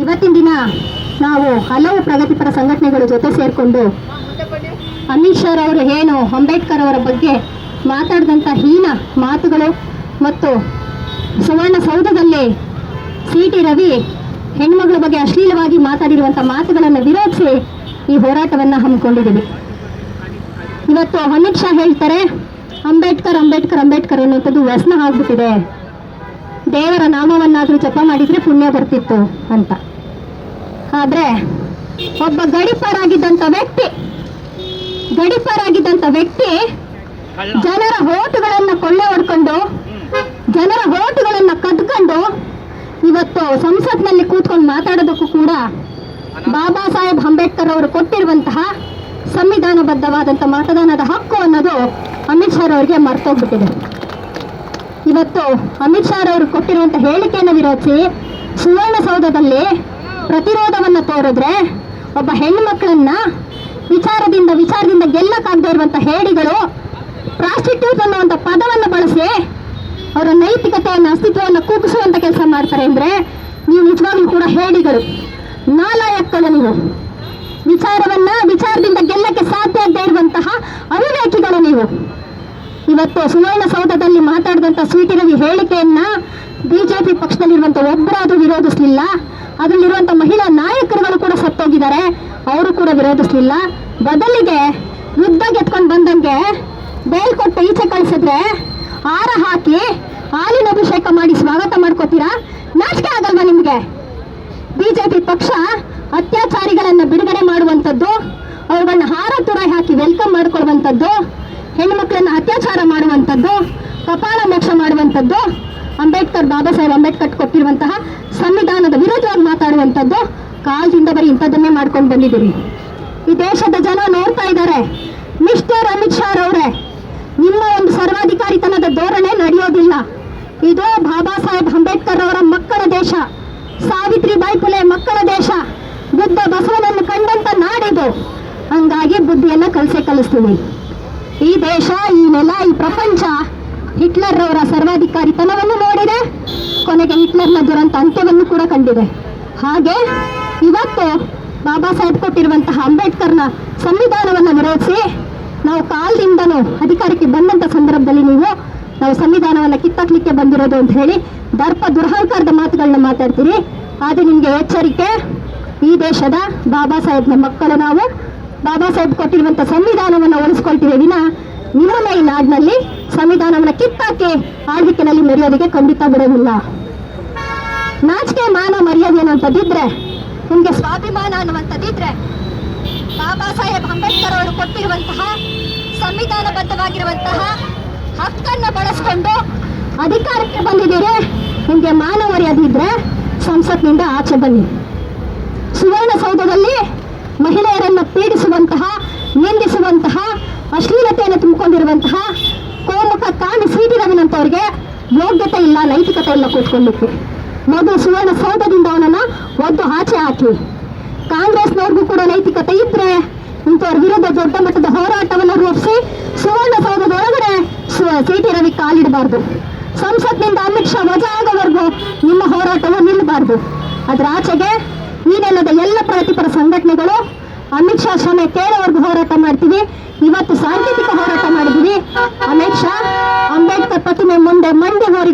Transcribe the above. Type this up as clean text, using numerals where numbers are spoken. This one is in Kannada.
ಇವತ್ತಿನ ದಿನ ನಾವು ಹಲವು ಪ್ರಗತಿಪರ ಸಂಘಟನೆಗಳ ಜೊತೆ ಸೇರಿಕೊಂಡು ಅಮಿತ್ ಶಾ ಅವರು ಏನು ಅಂಬೇಡ್ಕರ್ ಅವರ ಬಗ್ಗೆ ಮಾತಾಡಿದಂಥ ಹೀನ ಮಾತುಗಳು ಮತ್ತು ಸುವರ್ಣಸೌಧದಲ್ಲಿ ಸಿ.ಟಿ. ರವಿ ಹೆಣ್ಮಗಳ ಬಗ್ಗೆ ಅಶ್ಲೀಲವಾಗಿ ಮಾತಾಡಿರುವಂಥ ಮಾತುಗಳನ್ನು ವಿರೋಧಿಸಿ ಈ ಹೋರಾಟವನ್ನು ಹಮ್ಮಿಕೊಂಡಿದ್ದೀವಿ. ಇವತ್ತು ಅಮಿತ್ ಶಾ ಹೇಳ್ತಾರೆ ಅಂಬೇಡ್ಕರ್ ಅಂಬೇಡ್ಕರ್ ಅಂಬೇಡ್ಕರ್ ಅನ್ನುವಂಥದ್ದು ವ್ಯಸನ ಆಗ್ಬಿಟ್ಟಿದೆ, ದೇವರ ನಾಮವನ್ನಾದರೂ ಜಪ ಮಾಡಿದರೆ ಪುಣ್ಯ ಬರ್ತಿತ್ತು ಅಂತ. ಆದರೆ ಒಬ್ಬ ಗಡಿಪಾರಾಗಿದ್ದಂಥ ವ್ಯಕ್ತಿ ಜನರ ಓಟುಗಳನ್ನು ಕೊಳ್ಳೆ ಹೊಡ್ಕೊಂಡು ಜನರ ಓಟುಗಳನ್ನು ಕದ್ಕೊಂಡು ಇವತ್ತು ಸಂಸತ್ನಲ್ಲಿ ಕೂತ್ಕೊಂಡು ಮಾತಾಡೋದಕ್ಕೂ ಕೂಡ ಬಾಬಾ ಸಾಹೇಬ್ ಅಂಬೇಡ್ಕರ್ ಅವರು ಕೊಟ್ಟಿರುವಂತಹ ಸಂವಿಧಾನಬದ್ಧವಾದಂಥ ಮತದಾನದ ಹಕ್ಕು ಅನ್ನೋದು ಅಮಿತ್ ಶಾ ಅವರಿಗೆ ಮರ್ತೋಗ್ಬಿಟ್ಟಿದೆ. ಇವತ್ತು ಅಮಿತ್ ಶಾ ಅವರು ಕೊಟ್ಟಿರುವಂಥ ಹೇಳಿಕೆಯನ್ನು ವಿರೋಧಿಸಿ ಸುವರ್ಣಸೌಧದಲ್ಲಿ ಪ್ರತಿರೋಧವನ್ನು ತೋರಿದ್ರೆ ಒಬ್ಬ ಹೆಣ್ಣುಮಕ್ಕಳನ್ನ ವಿಚಾರದಿಂದ ಗೆಲ್ಲಕ್ಕಾಗದೇ ಇರುವಂಥ ಹೇಡಿಗಳು ಪ್ರಾಸ್ಟಿಟ್ಯೂಟ್ ಅನ್ನುವಂಥ ಪದವನ್ನು ಬಳಸಿ ಅವರ ನೈತಿಕತೆಯನ್ನು ಅಸ್ತಿತ್ವವನ್ನು ಕುಗ್ಗಿಸುವಂಥ ಕೆಲಸ ಮಾಡ್ತಾರೆ ಅಂದರೆ ನೀವು ನಿಜವಾಗ್ಲೂ ಕೂಡ ಹೇಡಿಗಳು, ನಾಲಾಯಕ್ಕಳು. ನೀವು ವಿಚಾರದಿಂದ ಗೆಲ್ಲಕ್ಕೆ ಸಾಧ್ಯ ಆಗದೇ ಇರುವಂತಹ ಅವಿವೇಕಿಗಳು ನೀವು. ಇವತ್ತು ಸುವರ್ಣಸೌಧದಲ್ಲಿ ಮಾತಾಡಿದಂಥ ಸಿ.ಟಿ. ರವಿ ಹೇಳಿಕೆಯನ್ನ ಬಿಜೆಪಿ ಪಕ್ಷದಲ್ಲಿರುವಂಥ ಒಬ್ಬರಾದರೂ ವಿರೋಧಿಸಲಿಲ್ಲ. ಅದರಲ್ಲಿರುವಂಥ ಮಹಿಳಾ ನಾಯಕರುಗಳು ಕೂಡ ಸತ್ತೋಗಿದ್ದಾರೆ, ಅವರು ಕೂಡ ವಿರೋಧಿಸಲಿಲ್ಲ. ಬದಲಿಗೆ ಯುದ್ಧ ಗೆತ್ಕೊಂಡು ಬಂದಂಗೆ ಬೇಲ್ಕೊಟ್ಟು ಈಚೆ ಕಳಿಸಿದ್ರೆ ಹಾರ ಹಾಕಿ ಹಾಲಿನ ಅಭಿಷೇಕ ಮಾಡಿ ಸ್ವಾಗತ ಮಾಡ್ಕೋತೀರಾ? ನಾಚಿಕೆ ಆಗಲ್ವಾ ನಿಮಗೆ? ಬಿಜೆಪಿ ಪಕ್ಷ ಅತ್ಯಾಚಾರಿಗಳನ್ನು ಬಿಡುಗಡೆ ಮಾಡುವಂಥದ್ದು, ಅವುಗಳನ್ನ ಹಾರ ತುರಾಯಿ ಹಾಕಿ ವೆಲ್ಕಮ್ ಮಾಡ್ಕೊಳ್ಳುವಂಥದ್ದು, ಹೆಣ್ಣುಮಕ್ಕಳನ್ನ ಅತ್ಯಾಚಾರ ಮಾಡುವಂಥದ್ದು, ಕಪಾಳ ಮೋಕ್ಷ ಮಾಡುವಂಥದ್ದು, ಬಾಬಾ ಸಾಹೇಬ್ ಅಂಬೇಡ್ಕರ್ ಕೊಟ್ಟಿರುವಂತಹ ಸಂವಿಧಾನದ ವಿರುದ್ಧವಾಗಿ ಮಾತಾಡುವಂಥದ್ದು, ಕಾಲದಿಂದ ಬರೀ ಇಂಥದ್ದನ್ನೇ ಮಾಡ್ಕೊಂಡು ಬಂದಿದ್ದೀರಿ. ಈ ದೇಶದ ಜನ ನೋಡ್ತಾ ಇದ್ದಾರೆ. ಮಿಸ್ಟರ್ ಅಮಿತ್ ಶಾ ಅವರೇ, ನಿಮ್ಮ ಒಂದು ಸರ್ವಾಧಿಕಾರಿತನದ ಧೋರಣೆ ನಡೆಯೋದಿಲ್ಲ. ಇದು ಬಾಬಾ ಸಾಹೇಬ್ ಅಂಬೇಡ್ಕರ್ ಅವರ ಮಕ್ಕಳ ದೇಶ, ಸಾವಿತ್ರಿಬಾಯಿ ಫುಲೆ ಮಕ್ಕಳ ದೇಶ, ಬುದ್ಧ ಬಸವನನ್ನು ಕಂಡಂತ ನಾಡಿದು. ಹಂಗಾಗಿ ಬುದ್ಧಿಯನ್ನ ಕಲಿಸ್ತೀವಿ. ಈ ದೇಶ, ಈ ನೆಲ, ಈ ಪ್ರಪಂಚ ಹಿಟ್ಲರ್ ಅವರ ಸರ್ವಾಧಿಕಾರಿತನವನ್ನು ನೋಡಿದೆ, ಕೊನೆಗೆ ಹಿಟ್ಲರ್ನ ದುರಂತ ಅಂತ್ಯವನ್ನು ಕೂಡ ಕಂಡಿದೆ. ಹಾಗೆ ಇವತ್ತು ಬಾಬಾ ಸಾಹೇಬ್ ಕೊಟ್ಟಿರುವಂತಹ ಅಂಬೇಡ್ಕರ್ನ ಸಂವಿಧಾನವನ್ನು ವಿರೋಧಿಸಿ ನಾವು ಕಾಲದಿಂದನೂ ಅಧಿಕಾರಕ್ಕೆ ಬಂದಂಥ ಸಂದರ್ಭದಲ್ಲಿ ನಾವು ಸಂವಿಧಾನವನ್ನು ಕಿತ್ತಾಕ್ಲಿಕ್ಕೆ ಬಂದಿರೋದು ಅಂತ ಹೇಳಿ ದುರಹಂಕಾರದ ಮಾತುಗಳನ್ನ ಮಾತಾಡ್ತೀರಿ. ಆದರೆ ನಿಮಗೆ ಎಚ್ಚರಿಕೆ, ಈ ದೇಶದ ಬಾಬಾ ಸಾಹೇಬ್ನ ಮಕ್ಕಳು ನಾವು. ಬಾಬಾ ಸಾಹೇಬ್ ಕೊಟ್ಟಿರುವಂಥ ಸಂವಿಧಾನವನ್ನು ಉಳಿಸ್ಕೊಳ್ತೀವಿ ವಿನ ನಿಮ್ಮ ಈ ನಾಡಿನಲ್ಲಿ ಸಂವಿಧಾನವನ್ನು ಕಿತ್ತಾಕಿ ಆಳ್ವಿಕೆಯಲ್ಲಿ ಮೆರೆಯೋದಕ್ಕೆ ಖಂಡಿತ ಬಿಡೋದಿಲ್ಲ. ನಾಚಿಕೆ ಮಾನ ಮರ್ಯಾದೆ ಅನ್ನುವಂಥದ್ದಿದ್ರೆ, ನಿಮಗೆ ಸ್ವಾಭಿಮಾನ ಅನ್ನುವಂಥದ್ದಿದ್ರೆ, ಬಾಬಾ ಸಾಹೇಬ್ ಅಂಬೇಡ್ಕರ್ ಅವರು ಕೊಟ್ಟಿರುವಂತಹ ಸಂವಿಧಾನಬದ್ಧವಾಗಿರುವಂತಹ ಹಕ್ಕನ್ನು ಬಳಸ್ಕೊಂಡು ಅಧಿಕಾರಕ್ಕೆ ಬಂದಿದ್ದೀರಿ. ನಿಮಗೆ ಮಾನ ಮರ್ಯಾದೆ ಇದ್ರೆ ಸಂಸತ್ನಿಂದ ಆಚೆ ಬನ್ನಿ. ಸುವರ್ಣಸೌಧದಲ್ಲಿ ಮಹಿಳೆಯರನ್ನು ಪೀಡಿಸುವಂತಹ, ನಿಂದಿಸುವಂತಹ, ಅಶ್ಲೀಲತೆಯನ್ನು ತುಂಬಿಕೊಂಡಿರುವಂತಹ ಕೋಮುಖ ಕಾಮಿ ಸಿ.ಟಿ. ರವಿನಂತವ್ರಿಗೆ ಯೋಗ್ಯತೆ ಇಲ್ಲ, ನೈತಿಕತೆ ಇಲ್ಲ ಕೂತ್ಕೊಳ್ಳಿಕ್ಕೆ. ಮೊದಲು ಸುವರ್ಣಸೌಧದಿಂದ ಅವನನ್ನು ಒದ್ದು ಆಚೆ ಹಾಕಿ. ಕಾಂಗ್ರೆಸ್ನವ್ರಿಗೂ ಕೂಡ ನೈತಿಕತೆ ಇದ್ರೆ ಇಂಥವ್ರ ವಿರುದ್ಧ ದೊಡ್ಡ ಮಟ್ಟದ ಹೋರಾಟವನ್ನು ರೂಪಿಸಿ ಸುವರ್ಣಸೌಧದ ಒಳಗಡೆ ಸಿ.ಟಿ. ರವಿ ಕಾಲಿಡಬಾರ್ದು. ಸಂಸತ್ನಿಂದ ಅಮಿತ್ ಶಾ ವಜಾ ಆಗೋವರೆಗೂ ನಿಮ್ಮ ಹೋರಾಟವು ನಿಲ್ಲಬಾರ್ದು. ಅದರ ಆಚೆಗೆ ಈ ನೆಲದ ಎಲ್ಲ ಪ್ರಗತಿಪರ ಸಂಘಟನೆಗಳು ಅಮಿತ್ ಶಾ ಕ್ಷಮೆ ಕೇಳೋವರೆಗೂ ಹೋರಾಟ ಮಾಡ್ತೀವಿ. ಇವತ್ತು ಸಾಂಕೇತಿಕ ಹೋರಾಟ ಮಾಡಿದ್ದೀವಿ. ಅಮಿತ್ ಶಾ ಅಂಬೇಡ್ಕರ್ ಪ್ರತಿಮೆ ಮುಂದೆ ಮಂಡಿ ಹೋರಿ